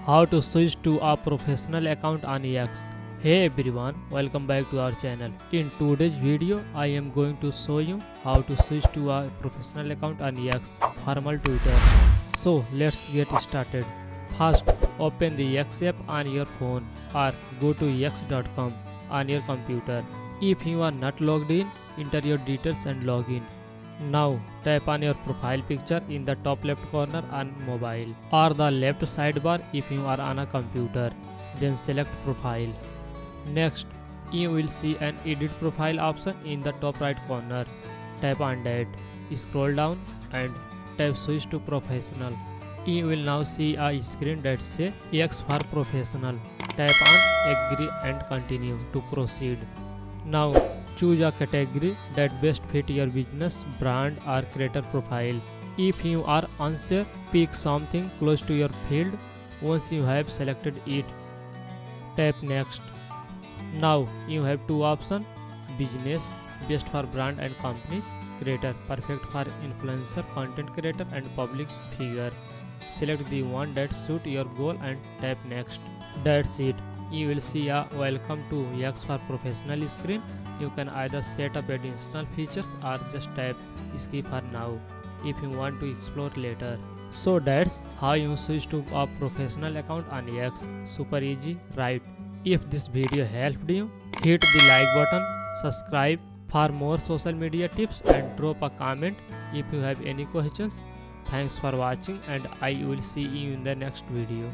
How to switch to a professional account on X. Hey everyone, welcome back to our channel. In today's video, I am going to show you how to switch to a professional account on X, formal Twitter. So let's get started. First, open the X app on your phone or go to x.com on your computer. If you are not logged in, enter your details and log in. Now tap on your profile picture in the top left corner on mobile or the left sidebar if you are on a computer. Then select profile. Next, you will see an edit profile option in the top right corner. Tap on that. Scroll down and tap switch to professional. You will now see a screen that says XForProfessional. Tap on agree and continue to proceed. Now choose a category that best fit your business, brand or creator profile. If you are unsure, pick something close to your field. Once you have selected it, tap next. Now you have two options: business, best for brand and companies; creator, perfect for influencer, content creator and public figure. Select the one that suits your goal and tap next. That's it. You will see a welcome to XForProfessional screen. You can either set up additional features or just tap skip for now if you want to explore later. So that's how you switch to a professional account on X. Super easy, right? If this video helped you, hit the like button, subscribe for more social media tips and drop a comment if you have any questions. Thanks for watching and I will see you in the next video.